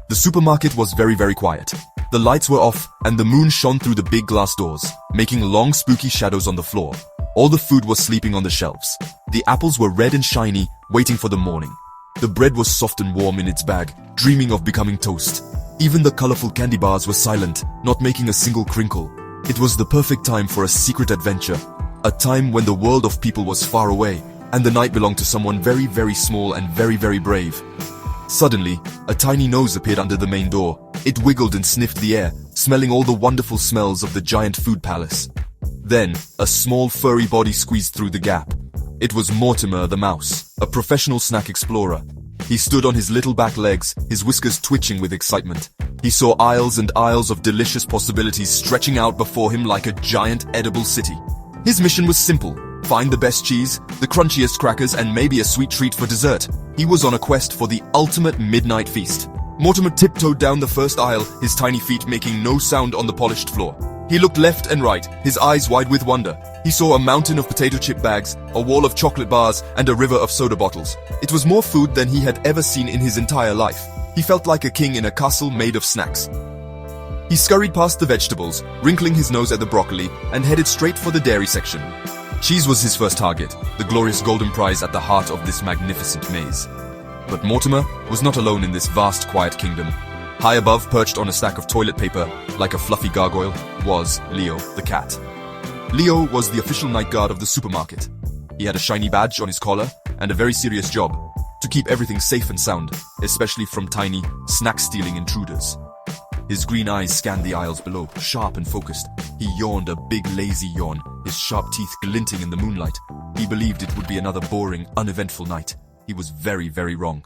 The supermarket was very quiet. The lights were off, and the moon shone through the big glass doors, making long spooky shadows on the floor. All the food was sleeping on the shelves. The apples were red and shiny, waiting for the morning. The bread was soft and warm in its bag, dreaming of becoming toast. Even the colorful candy bars were silent, not making a single crinkle. It was the perfect time for a secret adventure, a time when the world of people was far away, and the night belonged to someone very small and very brave. Suddenly, a tiny nose appeared under the main door. It wiggled and sniffed the air, smelling all the wonderful smells of the giant food palace. Then, a small furry body squeezed through the gap. It was Mortimer the mouse, a professional snack explorer. He stood on his little back legs, his whiskers twitching with excitement. He saw aisles and aisles of delicious possibilities stretching out before him like a giant edible city. His mission was simple: find the best cheese, the crunchiest crackers, and maybe a sweet treat for dessert. He was on a quest for the ultimate midnight feast. Mortimer tiptoed down the first aisle, his tiny feet making no sound on the polished floor. He looked left and right, his eyes wide with wonder. He saw a mountain of potato chip bags, a wall of chocolate bars, and a river of soda bottles. It was more food than he had ever seen in his entire life. He felt like a king in a castle made of snacks. He scurried past the vegetables, wrinkling his nose at the broccoli, and headed straight for the dairy section. Cheese was his first target, the glorious golden prize at the heart of this magnificent maze. But Mortimer was not alone in this vast, quiet kingdom. High above, perched on a stack of toilet paper, like a fluffy gargoyle, was Leo the cat. Leo was the official night guard of the supermarket. He had a shiny badge on his collar and a very serious job: to keep everything safe and sound, especially from tiny, snack-stealing intruders. His green eyes scanned the aisles below, sharp and focused. He yawned a big, lazy yawn, his sharp teeth glinting in the moonlight. He believed it would be another boring, uneventful night. He was very wrong.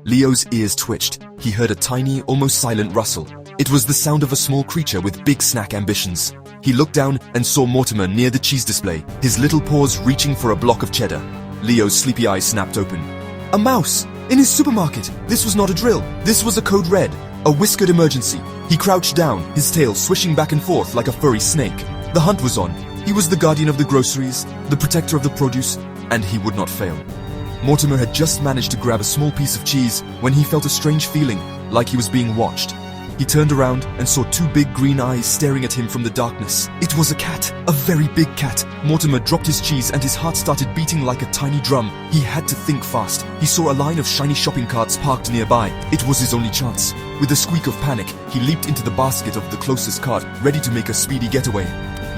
Leo's ears twitched. He heard a tiny, almost silent rustle. It was the sound of a small creature with big snack ambitions. He looked down and saw Mortimer near the cheese display, his little paws reaching for a block of cheddar. Leo's sleepy eyes snapped open. A mouse! In his supermarket! This was not a drill. This was a code red. A whiskered emergency. He crouched down, his tail swishing back and forth like a furry snake. The hunt was on. He was the guardian of the groceries, the protector of the produce, and he would not fail. Mortimer had just managed to grab a small piece of cheese when he felt a strange feeling, like he was being watched. He turned around and saw two big green eyes staring at him from the darkness. It was a cat, a very big cat. Mortimer dropped his cheese and his heart started beating like a tiny drum. He had to think fast. He saw a line of shiny shopping carts parked nearby. It was his only chance. With a squeak of panic, he leaped into the basket of the closest cart, ready to make a speedy getaway.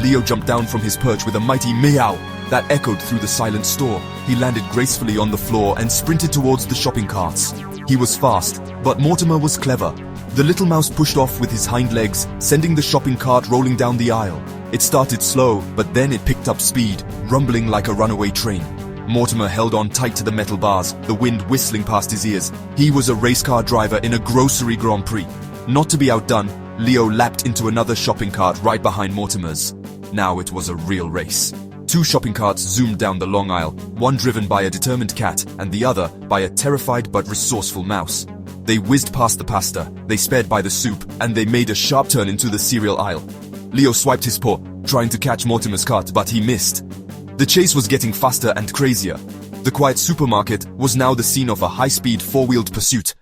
Leo jumped down from his perch with a mighty meow that echoed through the silent store. He landed gracefully on the floor and sprinted towards the shopping carts. He was fast, but Mortimer was clever. The little mouse pushed off with his hind legs, sending the shopping cart rolling down the aisle. It started slow, but then it picked up speed, rumbling like a runaway train. Mortimer held on tight to the metal bars, the wind whistling past his ears. He was a race car driver in a grocery Grand Prix. Not to be outdone, Leo lapped into another shopping cart right behind Mortimer's. Now it was a real race. Two shopping carts zoomed down the long aisle, one driven by a determined cat and the other by a terrified but resourceful mouse. They whizzed past the pasta, they sped by the soup, and they made a sharp turn into the cereal aisle. Leo swiped his paw, trying to catch Mortimer's cart, but he missed. The chase was getting faster and crazier. The quiet supermarket was now the scene of a high-speed four-wheeled pursuit.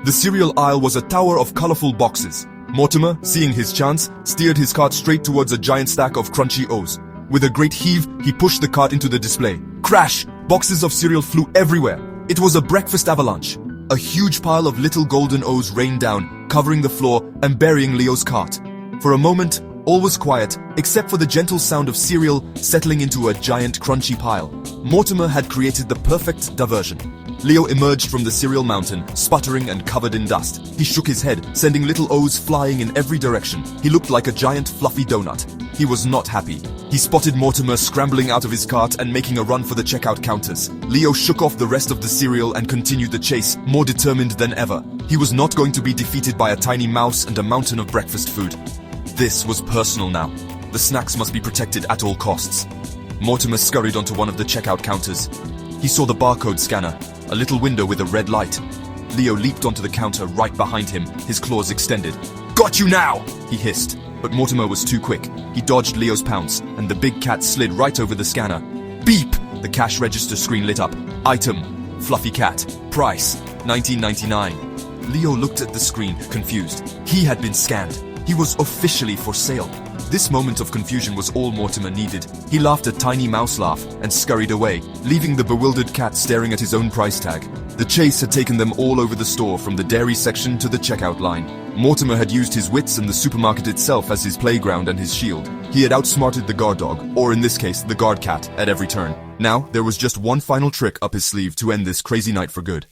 The cereal aisle was a tower of colorful boxes. Mortimer, seeing his chance, steered his cart straight towards a giant stack of crunchy O's. With a great heave, he pushed the cart into the display. Crash! Boxes of cereal flew everywhere. It was a breakfast avalanche. A huge pile of little golden O's rained down, covering the floor and burying Leo's cart. For a moment, all was quiet, except for the gentle sound of cereal settling into a giant crunchy pile. Mortimer had created the perfect diversion. Leo emerged from the cereal mountain, sputtering and covered in dust. He shook his head, sending little O's flying in every direction. He looked like a giant fluffy donut. He was not happy. He spotted Mortimer scrambling out of his cart and making a run for the checkout counters. Leo shook off the rest of the cereal and continued the chase, more determined than ever. He was not going to be defeated by a tiny mouse and a mountain of breakfast food. This was personal now. The snacks must be protected at all costs. Mortimer scurried onto one of the checkout counters. He saw the barcode scanner, a little window with a red light. Leo leaped onto the counter right behind him, his claws extended. "Got you now!" he hissed. But Mortimer was too quick. He dodged Leo's pounce, and the big cat slid right over the scanner. Beep! The cash register screen lit up. Item, fluffy cat. Price, $19.99. Leo looked at the screen, confused. He had been scanned. He was officially for sale. This moment of confusion was all Mortimer needed. He laughed a tiny mouse laugh and scurried away, leaving the bewildered cat staring at his own price tag. The chase had taken them all over the store, from the dairy section to the checkout line. Mortimer had used his wits and the supermarket itself as his playground and his shield. He had outsmarted the guard dog, or in this case, the guard cat, at every turn. Now, there was just one final trick up his sleeve to end this crazy night for good.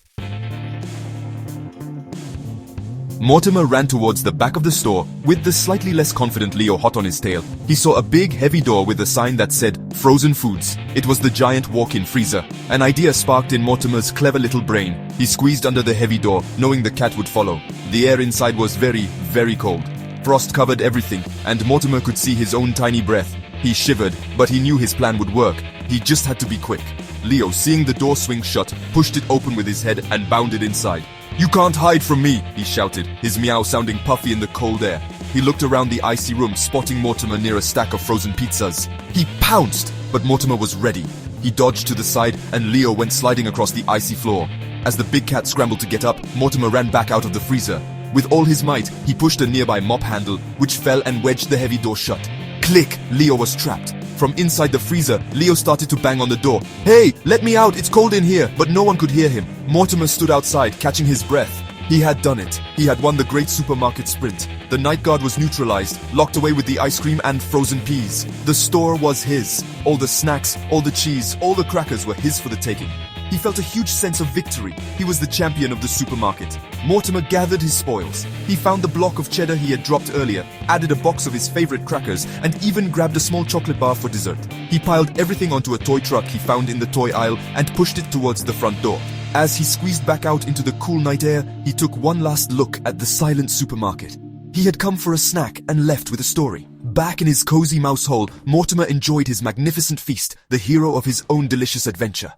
Mortimer ran towards the back of the store, with the slightly less confident Leo hot on his tail. He saw a big, heavy door with a sign that said, Frozen Foods. It was the giant walk-in freezer. An idea sparked in Mortimer's clever little brain. He squeezed under the heavy door, knowing the cat would follow. The air inside was very, very cold. Frost covered everything, and Mortimer could see his own tiny breath. He shivered, but he knew his plan would work. He just had to be quick. Leo, seeing the door swing shut, pushed it open with his head and bounded inside. "You can't hide from me," he shouted, his meow sounding puffy in the cold air. He looked around the icy room, spotting Mortimer near a stack of frozen pizzas. He pounced, but Mortimer was ready. He dodged to the side, and Leo went sliding across the icy floor. As the big cat scrambled to get up, Mortimer ran back out of the freezer. With all his might, he pushed a nearby mop handle, which fell and wedged the heavy door shut. Click! Leo was trapped. From inside the freezer, Leo started to bang on the door. "Hey, let me out, it's cold in here," but no one could hear him. Mortimer stood outside, catching his breath. He had done it. He had won the great supermarket sprint. The night guard was neutralized, locked away with the ice cream and frozen peas. The store was his. All the snacks, all the cheese, all the crackers were his for the taking. He felt a huge sense of victory. He was the champion of the supermarket. Mortimer gathered his spoils. He found the block of cheddar he had dropped earlier, added a box of his favorite crackers, and even grabbed a small chocolate bar for dessert. He piled everything onto a toy truck he found in the toy aisle and pushed it towards the front door. As he squeezed back out into the cool night air, he took one last look at the silent supermarket. He had come for a snack and left with a story. Back in his cozy mouse hole, Mortimer enjoyed his magnificent feast, the hero of his own delicious adventure.